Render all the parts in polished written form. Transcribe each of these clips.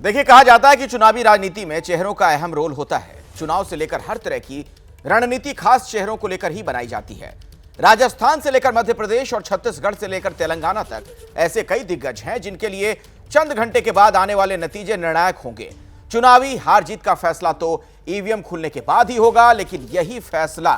देखिए, कहा जाता है कि चुनावी राजनीति में चेहरों का अहम रोल होता है। चुनाव से लेकर हर तरह की रणनीति खास चेहरों को लेकर ही बनाई जाती है। राजस्थान से लेकर मध्य प्रदेश और छत्तीसगढ़ से लेकर तेलंगाना तक ऐसे कई दिग्गज हैं जिनके लिए चंद घंटे के बाद आने वाले नतीजे निर्णायक होंगे। चुनावी हार जीत का फैसला तो ईवीएम खुलने के बाद ही होगा, लेकिन यही फैसला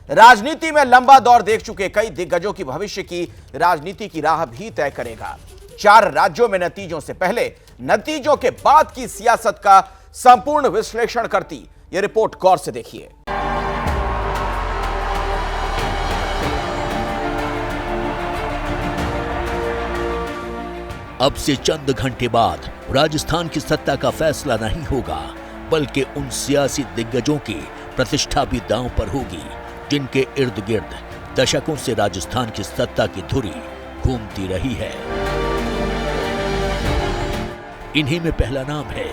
राजनीति में लंबा दौर देख चुके कई दिग्गजों की भविष्य की राजनीति की राह भी तय करेगा। 4 राज्यों में नतीजों से पहले, नतीजों के बाद की सियासत का संपूर्ण विश्लेषण करती यह रिपोर्ट गौर से देखिए। अब से चंद घंटे बाद राजस्थान की सत्ता का फैसला नहीं होगा, बल्कि उन सियासी दिग्गजों की प्रतिष्ठा भी दांव पर होगी जिनके इर्द गिर्द दशकों से राजस्थान की सत्ता की धुरी घूमती रही है। इन्हीं में पहला नाम है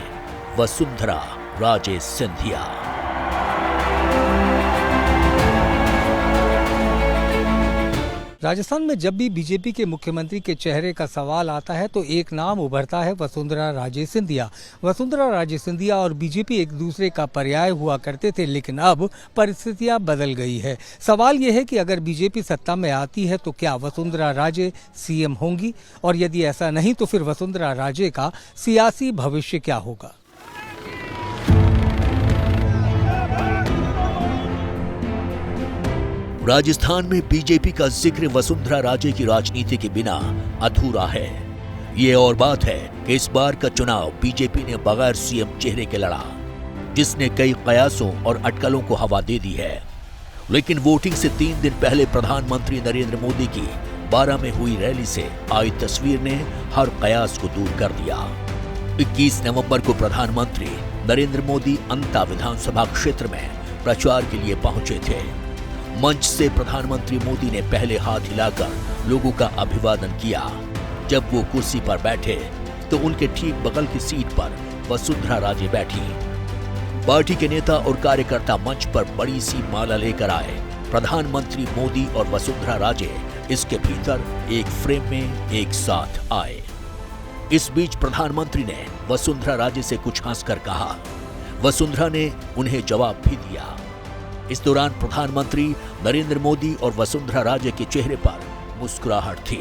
वसुंधरा राजे सिंधिया। राजस्थान में जब भी बीजेपी के मुख्यमंत्री के चेहरे का सवाल आता है तो एक नाम उभरता है वसुंधरा राजे सिंधिया। वसुंधरा राजे सिंधिया और बीजेपी एक दूसरे का पर्याय हुआ करते थे, लेकिन अब परिस्थितियां बदल गई है। सवाल यह है कि अगर बीजेपी सत्ता में आती है तो क्या वसुंधरा राजे सीएम होंगी, और यदि ऐसा नहीं तो फिर वसुंधरा राजे का सियासी भविष्य क्या होगा। राजस्थान में बीजेपी का जिक्र वसुंधरा राजे की राजनीति के बिना अधूरा है। ये और बात है कि इस बार का चुनाव बीजेपी ने बगैर सीएम चेहरे के लड़ा, जिसने कई कयासों और अटकलों को हवा दे दी है। लेकिन वोटिंग से 3 दिन पहले प्रधानमंत्री नरेंद्र मोदी की 12 में हुई रैली से आई तस्वीर ने हर कयास को दूर कर दिया। 21 नवंबर को प्रधानमंत्री नरेंद्र मोदी अंता विधानसभा क्षेत्र में प्रचार के लिए पहुंचे थे। मंच से प्रधानमंत्री मोदी ने पहले हाथ हिलाकर लोगों का अभिवादन किया। जब वो कुर्सी पर बैठे तो उनके ठीक बगल की सीट पर वसुंधरा राजे बैठी। पार्टी के नेता और कार्यकर्ता मंच पर बड़ी सी माला लेकर आए। प्रधानमंत्री मोदी और वसुंधरा राजे इसके भीतर एक फ्रेम में एक साथ आए। इस बीच प्रधानमंत्री ने वसुंधरा राजे से कुछ हंसकर कहा। वसुंधरा ने उन्हें जवाब भी दिया। इस दौरान प्रधानमंत्री नरेंद्र मोदी और वसुंधरा राजे के चेहरे पर मुस्कुराहट थी।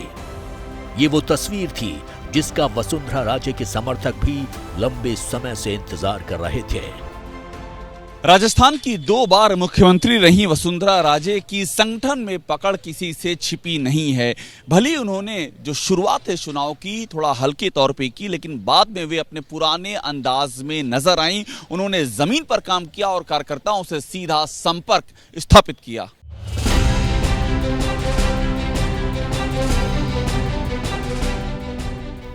ये वो तस्वीर थी जिसका वसुंधरा राजे के समर्थक भी लंबे समय से इंतजार कर रहे थे। राजस्थान की 2 बार मुख्यमंत्री रही वसुंधरा राजे की संगठन में पकड़ किसी से छिपी नहीं है। भली उन्होंने जो शुरुआत है चुनाव की थोड़ा हल्के तौर पे की, लेकिन बाद में वे अपने पुराने अंदाज में नजर आईं। उन्होंने जमीन पर काम किया और कार्यकर्ताओं से सीधा संपर्क स्थापित किया।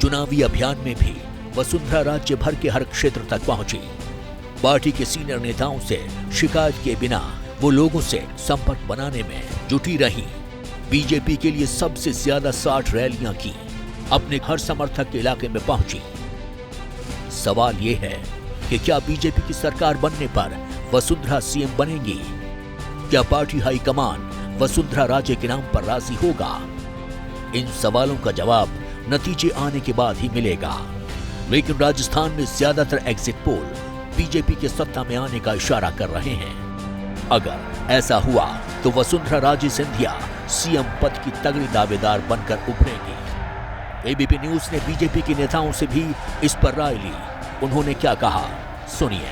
चुनावी अभियान में भी वसुंधरा राज्य भर के हर क्षेत्र तक पहुंची। पार्टी के सीनियर नेताओं से शिकायत के बिना वो लोगों से संपर्क बनाने में जुटी रही। बीजेपी के लिए सबसे ज्यादा 60 रैलियां की। अपने हर समर्थक के इलाके में पहुंची। सवाल ये है कि क्या बीजेपी की सरकार बनने पर वसुंधरा सीएम बनेंगी? क्या पार्टी हाईकमान वसुंधरा राजे के नाम पर राजी होगा? इन सवालों का जवाब नतीजे आने के बाद ही मिलेगा। लेकिन राजस्थान में ज्यादातर एग्जिट पोल बीजेपी के सत्ता में आने का इशारा कर रहे हैं। अगर ऐसा हुआ तो वसुंधरा राजे सिंधिया सीएम पद की तगड़ी दावेदार बनकर उभरेंगी। एबीपी न्यूज ने बीजेपी के नेताओं से भी इस पर राय ली। उन्होंने क्या कहा, सुनिए।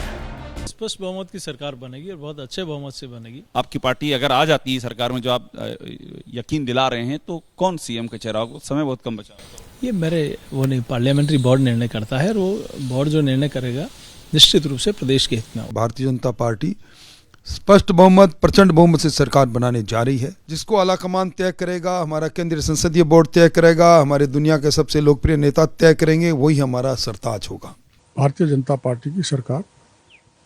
स्पष्ट बहुमत की सरकार बनेगी और बहुत अच्छे बहुमत से बनेगी। आपकी पार्टी अगर आ जाती है सरकार में, जो आप यकीन दिला रहे हैं, तो कौन सीएम का चेहरा होगा? समय बहुत कम बचा है। ये मेरे वो नहीं, पार्लियामेंट्री बोर्ड निर्णय करता है और वो बोर्ड जो निर्णय करेगा निश्चित रूप से प्रदेश के हित में। भारतीय जनता पार्टी स्पष्ट बहुमत, प्रचंड बहुमत से सरकार बनाने जा रही है, जिसको आलाकमान तय करेगा, हमारा केंद्रीय संसदीय बोर्ड तय करेगा, हमारे दुनिया के सबसे लोकप्रिय नेता तय करेंगे, वही हमारा सरताज होगा। भारतीय जनता पार्टी की सरकार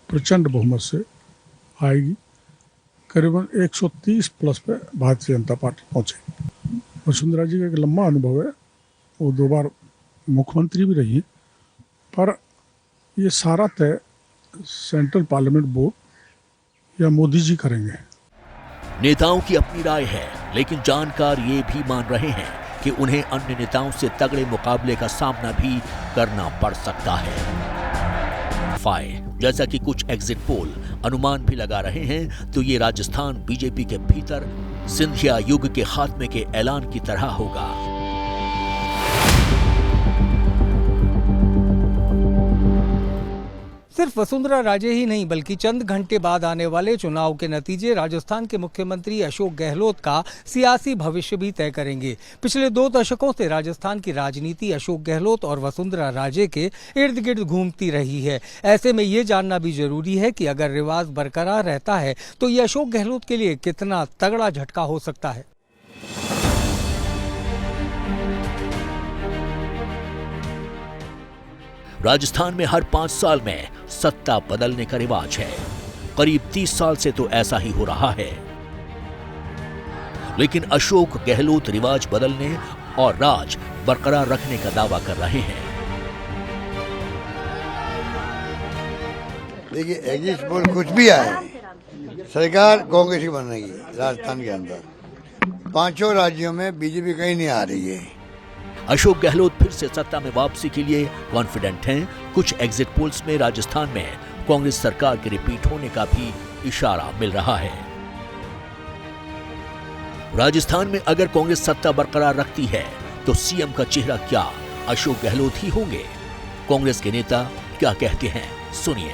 प्रचंड बहुमत से आएगी। करीबन 130 प्लस पे भारतीय जनता पार्टी पहुंचेगी। वसुंधरा जी का एक लंबा अनुभव है, वो 2 बार मुख्यमंत्री भी रही है, पर ये सारा तय सेंट्रल पार्लियामेंट बोर्ड या मोदी जी करेंगे। नेताओं की अपनी राय है, लेकिन जानकार ये भी मान रहे हैं कि उन्हें अन्य नेताओं से तगड़े मुकाबले का सामना भी करना पड़ सकता है। तरफ आए, जैसा कि कुछ एग्जिट पोल अनुमान भी लगा रहे हैं, तो ये राजस्थान बीजेपी के भीतर सिंधिया युग के खात्मे के ऐलान की तरह होगा। सिर्फ वसुंधरा राजे ही नहीं बल्कि चंद घंटे बाद आने वाले चुनाव के नतीजे राजस्थान के मुख्यमंत्री अशोक गहलोत का सियासी भविष्य भी तय करेंगे। पिछले 2 दशकों से राजस्थान की राजनीति अशोक गहलोत और वसुंधरा राजे के इर्द गिर्द घूमती रही है। ऐसे में ये जानना भी जरूरी है कि अगर रिवाज बरकरार रहता है तो ये अशोक गहलोत के लिए कितना तगड़ा झटका हो सकता है। राजस्थान में हर 5 साल में सत्ता बदलने का रिवाज है। करीब 30 साल से तो ऐसा ही हो रहा है। लेकिन अशोक गहलोत रिवाज बदलने और राज बरकरार रखने का दावा कर रहे हैं। देखिए, एग्जिट पोल कुछ भी आए, सरकार कांग्रेस की बनेगी राजस्थान के अंदर। 5 राज्यों में बीजेपी कहीं नहीं आ रही है। अशोक गहलोत फिर से सत्ता में वापसी के लिए कॉन्फिडेंट हैं। कुछ एग्जिट पोल्स में राजस्थान में कांग्रेस सरकार के रिपीट होने का भी इशारा मिल रहा है। राजस्थान में अगर कांग्रेस सत्ता बरकरार रखती है तो सीएम का चेहरा क्या अशोक गहलोत ही होंगे? कांग्रेस के नेता क्या कहते हैं, सुनिए।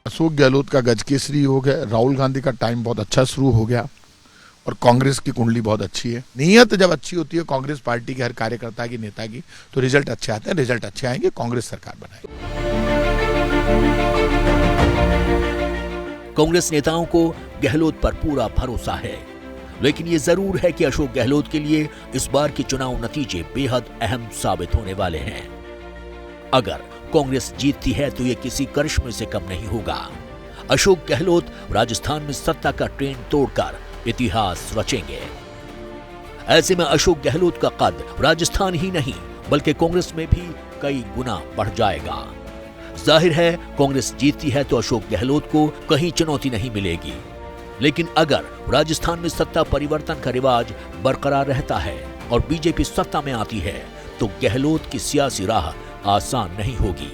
अशोक गहलोत का गजकेसरी हो गया, राहुल गांधी का टाइम बहुत अच्छा शुरू हो गया और कांग्रेस की कुंडली बहुत अच्छी है। नीयत जब अच्छी होती है कांग्रेस पार्टी के हर कार्यकर्ता की, नेता की, तो रिजल्ट अच्छे आते हैं। रिजल्ट अच्छे आएंगे, कांग्रेस सरकार बनाएगी। कांग्रेस नेताओं को गहलोत पर पूरा भरोसा है, लेकिन ये जरूर है कि अशोक गहलोत के लिए इस बार के चुनाव नतीजे बेहद अहम साबित होने वाले हैं। अगर कांग्रेस जीतती है तो ये किसी करिश्मे से कम नहीं होगा। अशोक गहलोत राजस्थान में सत्ता का ट्रेंड तोड़कर इतिहास रचेंगे। ऐसे में अशोक गहलोत का कद राजस्थान ही नहीं बल्कि कांग्रेस में भी कई गुना बढ़ जाएगा। जाहिर है कांग्रेस जीतती है तो अशोक गहलोत को कहीं चुनौती नहीं मिलेगी, लेकिन अगर राजस्थान में सत्ता परिवर्तन का रिवाज बरकरार रहता है और बीजेपी सत्ता में आती है तो गहलोत की सियासी राह आसान नहीं होगी।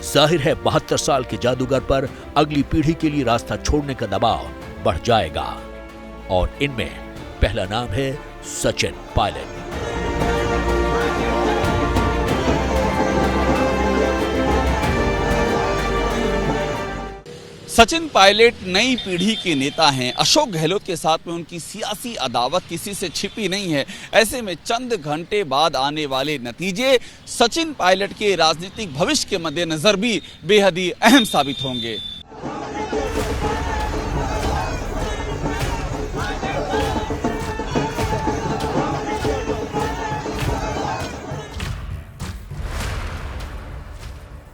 जाहिर है 72 साल के जादूगर पर अगली पीढ़ी के लिए रास्ता छोड़ने का दबाव बढ़ जाएगा और इनमें पहला नाम है सचिन पायलट। सचिन पायलट नई पीढ़ी के नेता हैं। अशोक गहलोत के साथ में उनकी सियासी अदावत किसी से छिपी नहीं है। ऐसे में चंद घंटे बाद आने वाले नतीजे सचिन पायलट के राजनीतिक भविष्य के मद्देनजर भी बेहद ही अहम साबित होंगे।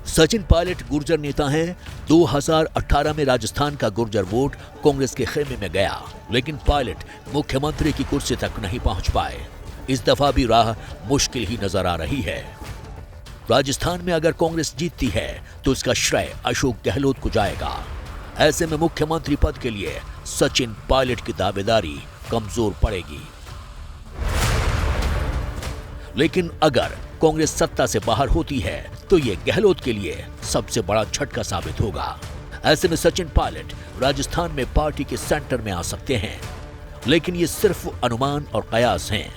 सचिन पायलट गुर्जर नेता हैं। 2018 में राजस्थान का गुर्जर वोट कांग्रेस के खेमे में गया, लेकिन पायलट मुख्यमंत्री की कुर्सी तक नहीं पहुंच पाए। इस दफा भी राह मुश्किल ही नजर आ रही है। राजस्थान में अगर कांग्रेस जीतती है तो इसका श्रेय अशोक गहलोत को जाएगा। ऐसे में मुख्यमंत्री पद के लिए सचिन पायलट की दावेदारी कमजोर पड़ेगी। लेकिन अगर कांग्रेस सत्ता से बाहर होती है तो ये गहलोत के लिए सबसे बड़ा झटका साबित होगा। ऐसे में सचिन पायलट राजस्थान में पार्टी के सेंटर में आ सकते हैं, लेकिन ये सिर्फ अनुमान और कयास हैं।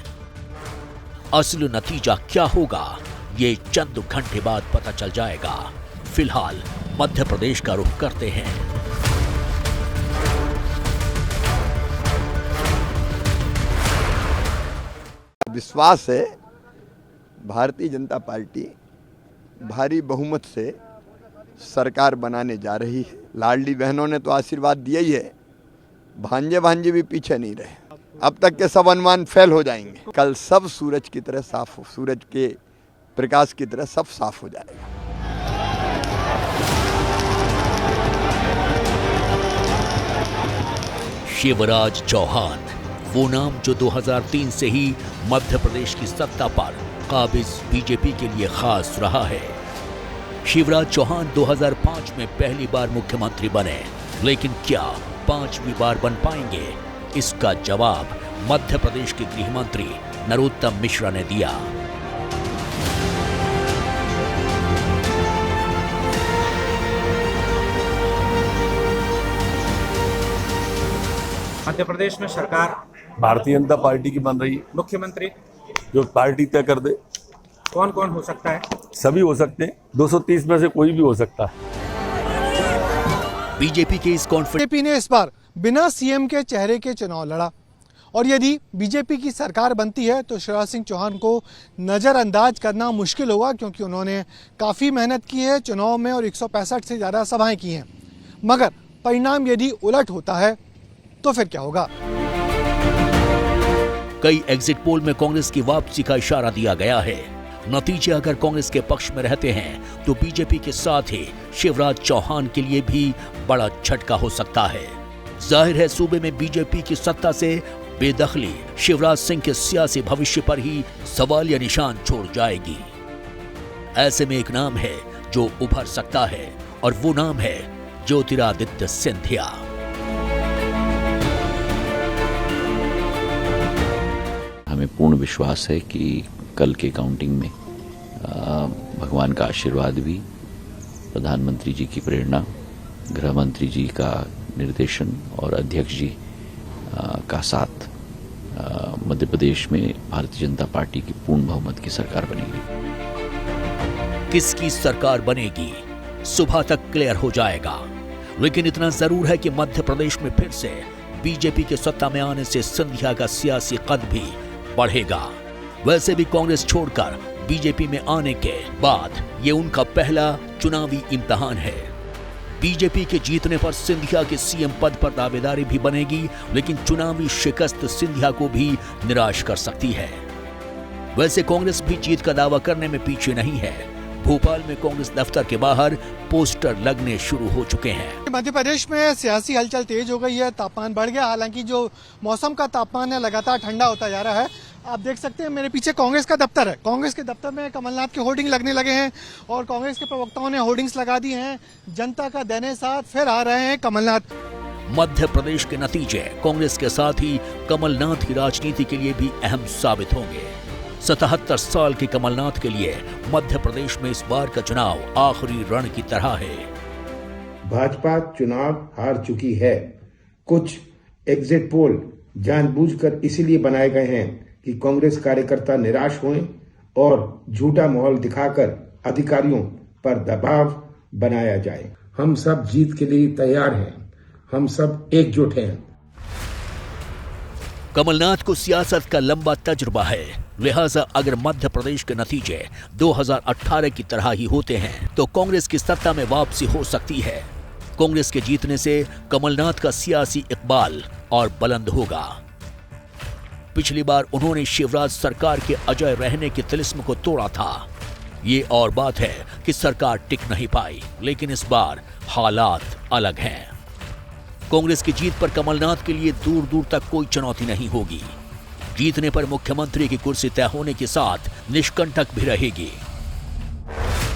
असली नतीजा क्या होगा ये चंद घंटे बाद पता चल जाएगा। फिलहाल मध्य प्रदेश का रुख करते हैं। विश्वास है भारतीय जनता पार्टी भारी बहुमत से सरकार बनाने जा रही है। लाडली बहनों ने तो आशीर्वाद दिया ही है, भांजे भांजे भी पीछे नहीं रहे। अब तक के सब अनुमान फेल हो जाएंगे। कल सब सूरज की तरह साफ हो, सूरज के प्रकाश की तरह सब साफ हो जाएगा। शिवराज चौहान, वो नाम जो 2003 से ही मध्य प्रदेश की सत्ता पर काबिज बीजेपी के लिए खास रहा है। शिवराज चौहान 2005 में पहली बार मुख्यमंत्री बने, लेकिन क्या 5वीं बार बन पाएंगे? इसका जवाब मध्य प्रदेश के गृह मंत्री नरोत्तम मिश्रा ने दिया। मध्य प्रदेश में सरकार भारतीय जनता पार्टी की बन रही है। मुख्यमंत्री जो पार्टी तय कर दे। कौन कौन हो सकता है? सभी हो सकते हैं, 230 में से कोई भी हो सकता है। बीजेपी के इस बीजेपी ने इस बार बिना सीएम के चेहरे के चुनाव लड़ा और यदि बीजेपी की सरकार बनती है तो शिवराज सिंह चौहान को नज़रअंदाज करना मुश्किल होगा, क्योंकि उन्होंने काफ़ी मेहनत की है चुनाव में और 165 से ज़्यादा सभाएं की हैं। मगर परिणाम यदि उलट होता है तो फिर क्या होगा? कई एग्जिट पोल में कांग्रेस की वापसी का इशारा दिया गया है। नतीजे अगर कांग्रेस के पक्ष में रहते हैं तो बीजेपी के साथ ही शिवराज चौहान के लिए भी बड़ा झटका हो सकता है। जाहिर है सूबे में बीजेपी की सत्ता से बेदखली शिवराज सिंह के सियासी भविष्य पर ही सवालिया निशान छोड़ जाएगी। ऐसे में एक नाम है जो उभर सकता है और वो नाम है ज्योतिरादित्य सिंधिया। हमें पूर्ण विश्वास है कि कल के काउंटिंग में भगवान का आशीर्वाद भी, प्रधानमंत्री जी की प्रेरणा, गृह मंत्री जी का निर्देशन और अध्यक्ष जी का साथ मध्य प्रदेश में भारतीय जनता पार्टी की पूर्ण बहुमत की सरकार बनेगी। किसकी सरकार बनेगी सुबह तक क्लियर हो जाएगा, लेकिन इतना जरूर है कि मध्य प्रदेश में फिर से बीजेपी के सत्ता में आने से सिंधिया का सियासी कद भी बढ़ेगा। वैसे भी कांग्रेस छोड़कर बीजेपी में आने के बाद ये उनका पहला चुनावी इम्तिहान है। बीजेपी के जीतने पर सिंधिया के सीएम पद पर दावेदारी भी बनेगी, लेकिन चुनावी शिकस्त सिंधिया को भी निराश कर सकती है। वैसे कांग्रेस भी जीत का दावा करने में पीछे नहीं है। भोपाल में कांग्रेस दफ्तर के बाहर पोस्टर लगने शुरू हो चुके हैं। मध्य प्रदेश में सियासी हलचल तेज हो गई है, तापमान बढ़ गया। हालांकि जो मौसम का तापमान है लगातार ठंडा होता जा रहा है। आप देख सकते हैं मेरे पीछे कांग्रेस का दफ्तर है। कांग्रेस के दफ्तर में कमलनाथ के होर्डिंग लगने लगे हैं और कांग्रेस के प्रवक्ताओं ने होर्डिंग्स लगा दी हैं। जनता का देने साथ फिर आ रहे हैं कमलनाथ। मध्य प्रदेश के नतीजे कांग्रेस के साथ ही कमलनाथ की राजनीति के लिए भी अहम साबित होंगे। 77 साल के कमलनाथ के लिए मध्य प्रदेश में इस बार का चुनाव आखिरी रण की तरह है। भाजपा चुनाव हार चुकी है। कुछ एग्जिट पोल जानबूझकर इसीलिए बनाए गए हैं कि कांग्रेस कार्यकर्ता निराश हों और झूठा माहौल दिखाकर अधिकारियों पर दबाव बनाया जाए। हम सब जीत के लिए तैयार हैं। हम सब एकजुट हैं। कमलनाथ को सियासत का लंबा तजुर्बा है, लिहाजा अगर मध्य प्रदेश के नतीजे 2018 की तरह ही होते हैं तो कांग्रेस की सत्ता में वापसी हो सकती है। कांग्रेस के जीतने से कमलनाथ का सियासी इकबाल और बुलंद होगा। पिछली बार उन्होंने शिवराज सरकार के अजय रहने के तिलिस्म को तोड़ा था। ये और बात है कि सरकार टिक नहीं पाई, लेकिन इस बार हालात अलग हैं। कांग्रेस की जीत पर कमलनाथ के लिए दूर दूर तक कोई चुनौती नहीं होगी। जीतने पर मुख्यमंत्री की कुर्सी तय होने के साथ निष्कंटक भी रहेगी।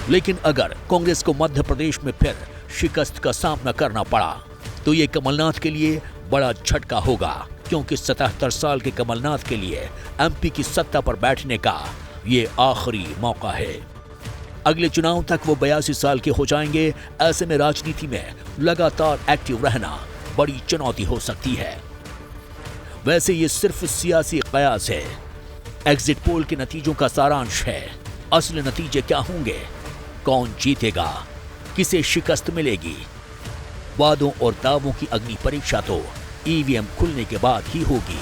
लेकिन अगर कांग्रेस को मध्य प्रदेश में फिर शिकस्त का सामना करना पड़ा तो ये कमलनाथ के लिए बड़ा झटका होगा, क्योंकि 77 साल के कमलनाथ के लिए एमपी की सत्ता पर बैठने का ये आखिरी मौका है। अगले चुनाव तक वो 82 साल के हो जाएंगे। ऐसे में राजनीति में लगातार एक्टिव रहना बड़ी चुनौती हो सकती है। वैसे ये सिर्फ सियासी कयास है, एग्जिट पोल के नतीजों का सारांश है। असली नतीजे क्या होंगे, कौन जीतेगा, किसे शिकस्त मिलेगी, वादों और दावों की अग्नि परीक्षा तो ईवीएम खुलने के बाद ही होगी।